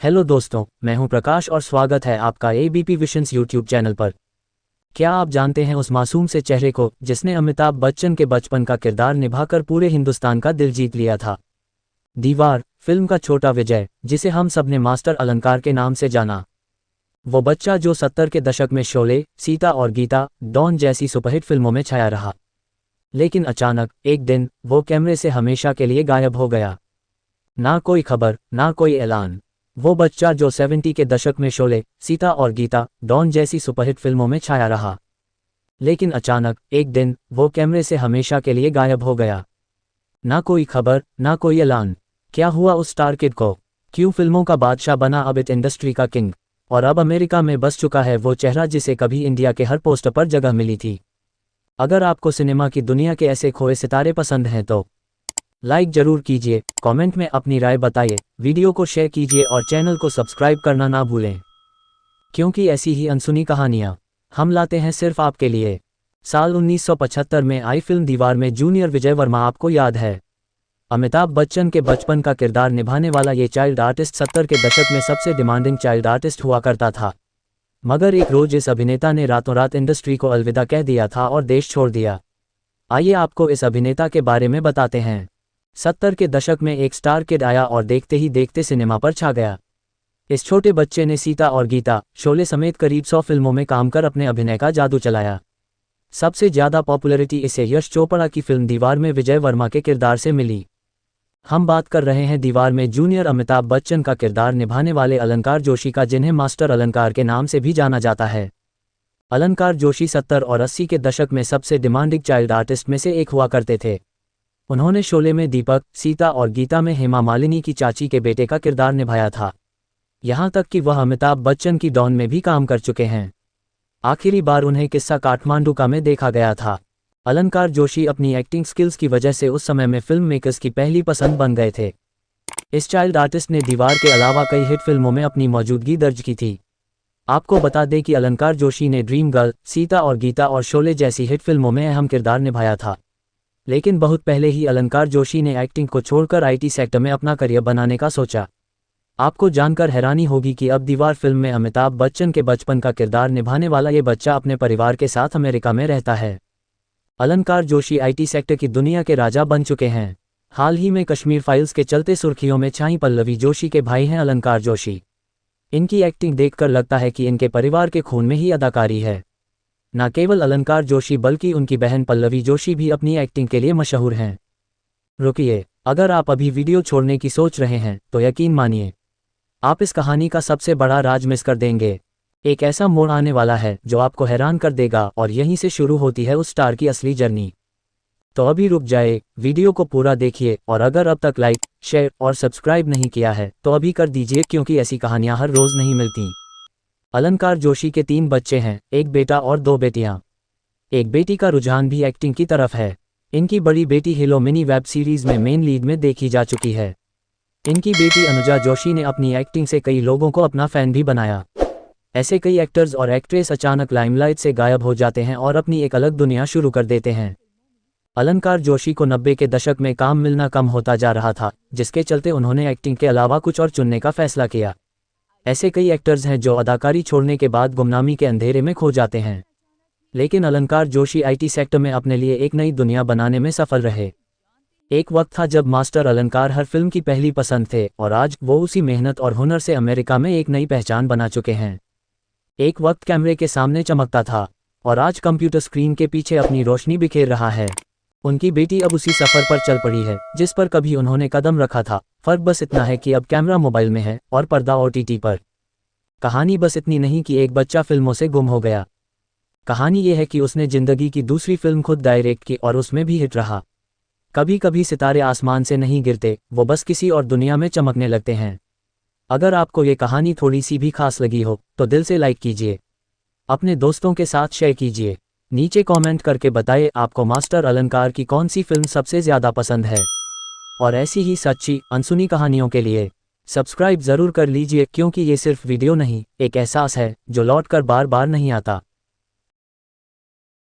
Hello दोस्तों, मैं हूं प्रकाश और स्वागत है आपका एबीपी विशंस यूट्यूब चैनल पर। क्या आप जानते हैं उस मासूम से चेहरे को जिसने अमिताभ बच्चन के बचपन का किरदार निभाकर पूरे हिंदुस्तान का दिल जीत लिया था। दीवार फिल्म का छोटा विजय, जिसे हम सब ने मास्टर अलंकार के नाम से जाना। वो बच्चा जो 70 के दशक में शोले, सीता और गीता, डॉन जैसी सुपरहिट फिल्मों में छाया रहा। लेकिन अचानक एक दिन वो कैमरे से हमेशा के लिए गायब हो गया। ना कोई खबर, ना कोई ऐलान। वो बच्चा जो 70 के दशक में शोले, सीता और गीता, डॉन जैसी सुपरहिट फिल्मों में छाया रहा। लेकिन अचानक एक दिन वो कैमरे से हमेशा के लिए गायब हो गया। ना कोई खबर, ना कोई ऐलान। क्या हुआ उस स्टार किड को? क्यों फिल्मों का बादशाह बना अब इस इंडस्ट्री का किंग, और अब अमेरिका में बस चुका है वो चेहरा जिसे कभी इंडिया के हर पोस्टर पर जगह मिली थी। अगर आपको सिनेमा की दुनिया के ऐसे खोए सितारे पसंद हैं तो लाइक जरूर कीजिए, कमेंट में अपनी राय बताइए, वीडियो को शेयर कीजिए और चैनल को सब्सक्राइब करना ना भूलें, क्योंकि ऐसी ही अनसुनी कहानियां हम लाते हैं सिर्फ आपके लिए। साल 1975 में आई फिल्म दीवार में जूनियर विजय वर्मा आपको याद है। अमिताभ बच्चन के बचपन का किरदार निभाने वाला ये चाइल्ड आर्टिस्ट 70 के दशक में सबसे डिमांडिंग चाइल्ड आर्टिस्ट हुआ करता था। मगर एक रोज इस अभिनेता ने रातों रात इंडस्ट्री को अलविदा कह दिया था और देश छोड़ दिया। आइए आपको इस अभिनेता के बारे में बताते हैं। 70 के दशक में एक स्टार किड आया और देखते ही देखते सिनेमा पर छा गया। इस छोटे बच्चे ने सीता और गीता, शोले समेत करीब 100 फिल्मों में काम कर अपने अभिनय का जादू चलाया। सबसे ज्यादा पॉपुलैरिटी इसे यश चोपड़ा की फिल्म दीवार में विजय वर्मा के किरदार से मिली। हम बात कर रहे हैं दीवार में जूनियर अमिताभ बच्चन का किरदार निभाने वाले अलंकार जोशी का, जिन्हें मास्टर अलंकार के नाम से भी जाना जाता है। अलंकार जोशी 70 और 80 के दशक में सबसे डिमांडिंग चाइल्ड आर्टिस्ट में से एक हुआ करते थे। उन्होंने शोले में दीपक, सीता और गीता में हेमा मालिनी की चाची के बेटे का किरदार निभाया था। यहां तक कि वह अमिताभ बच्चन की डॉन में भी काम कर चुके हैं। आखिरी बार उन्हें किस्सा काठमांडू का में देखा गया था। अलंकार जोशी अपनी एक्टिंग स्किल्स की वजह से उस समय में फिल्म मेकर्स की पहली पसंद बन गए थे। इस चाइल्ड आर्टिस्ट ने दीवार के अलावा कई हिट फिल्मों में अपनी मौजूदगी दर्ज की थी। आपको बता दें कि अलंकार जोशी ने ड्रीम गर्ल, सीता और गीता और शोले जैसी हिट फिल्मों में अहम किरदार निभाया था। लेकिन बहुत पहले ही अलंकार जोशी ने एक्टिंग को छोड़कर आईटी सेक्टर में अपना करियर बनाने का सोचा। आपको जानकर हैरानी होगी कि अब दीवार फिल्म में अमिताभ बच्चन के बचपन का किरदार निभाने वाला ये बच्चा अपने परिवार के साथ अमेरिका में रहता है। अलंकार जोशी आईटी सेक्टर की दुनिया के राजा बन चुके हैं। हाल ही में कश्मीर फाइल्स के चलते सुर्खियों में छाई पल्लवी जोशी के भाई हैं अलंकार जोशी। इनकी एक्टिंग देखकर लगता है कि इनके परिवार के खून में ही अदाकारी है। न केवल अलंकार जोशी बल्कि उनकी बहन पल्लवी जोशी भी अपनी एक्टिंग के लिए मशहूर हैं। रुकिए, अगर आप अभी वीडियो छोड़ने की सोच रहे हैं तो यकीन मानिए, आप इस कहानी का सबसे बड़ा राज मिस कर देंगे। एक ऐसा मोड़ आने वाला है जो आपको हैरान कर देगा और यहीं से शुरू होती है उस स्टार की असली जर्नी। तो अभी रुक जाए, वीडियो को पूरा देखिए और अगर अब तक लाइक, शेयर और सब्सक्राइब नहीं किया है तो अभी कर दीजिए, क्योंकि ऐसी कहानियां हर रोज नहीं मिलती। अलंकार जोशी के 3 बच्चे हैं, एक बेटा और 2 बेटियां। एक बेटी का रुझान भी एक्टिंग की तरफ है। इनकी बड़ी बेटी हिलो मिनी वेब सीरीज में मेन लीड में देखी जा चुकी है। इनकी बेटी अनुजा जोशी ने अपनी एक्टिंग से कई लोगों को अपना फैन भी बनाया। ऐसे कई एक्टर्स और एक्ट्रेस अचानक लाइमलाइट से गायब हो जाते हैं और अपनी एक अलग दुनिया शुरू कर देते हैं। अलंकार जोशी को 90 के दशक में काम मिलना कम होता जा रहा था, जिसके चलते उन्होंने एक्टिंग के अलावा कुछ और चुनने का फैसला किया। ऐसे कई एक्टर्स हैं जो अदाकारी छोड़ने के बाद गुमनामी के अंधेरे में खो जाते हैं। लेकिन अलंकार जोशी आईटी सेक्टर में अपने लिए एक नई दुनिया बनाने में सफल रहे। एक वक्त था जब मास्टर अलंकार हर फिल्म की पहली पसंद थे और आज वो उसी मेहनत और हुनर से अमेरिका में एक नई पहचान बना चुके हैं। एक वक्त कैमरे के सामने चमकता था और आज कंप्यूटर स्क्रीन के पीछे अपनी रोशनी बिखेर रहा है। उनकी बेटी अब उसी सफर पर चल पड़ी है जिस पर कभी उन्होंने कदम रखा था। फर्क बस इतना है कि अब कैमरा मोबाइल में है और पर्दा ओटीटी पर। कहानी बस इतनी नहीं कि एक बच्चा फिल्मों से गुम हो गया। कहानी ये है कि उसने जिंदगी की दूसरी फिल्म खुद डायरेक्ट की और उसमें भी हिट रहा। कभी कभी सितारे आसमान से नहीं गिरते, वो बस किसी और दुनिया में चमकने लगते हैं। अगर आपको ये कहानी थोड़ी सी भी खास लगी हो तो दिल से लाइक कीजिए, अपने दोस्तों के साथ शेयर कीजिए। नीचे कमेंट करके बताइए आपको मास्टर अलंकार की कौन सी फिल्म सबसे ज्यादा पसंद है। और ऐसी ही सच्ची अनसुनी कहानियों के लिए सब्सक्राइब जरूर कर लीजिए, क्योंकि ये सिर्फ वीडियो नहीं, एक एहसास है जो लौट कर बार बार नहीं आता।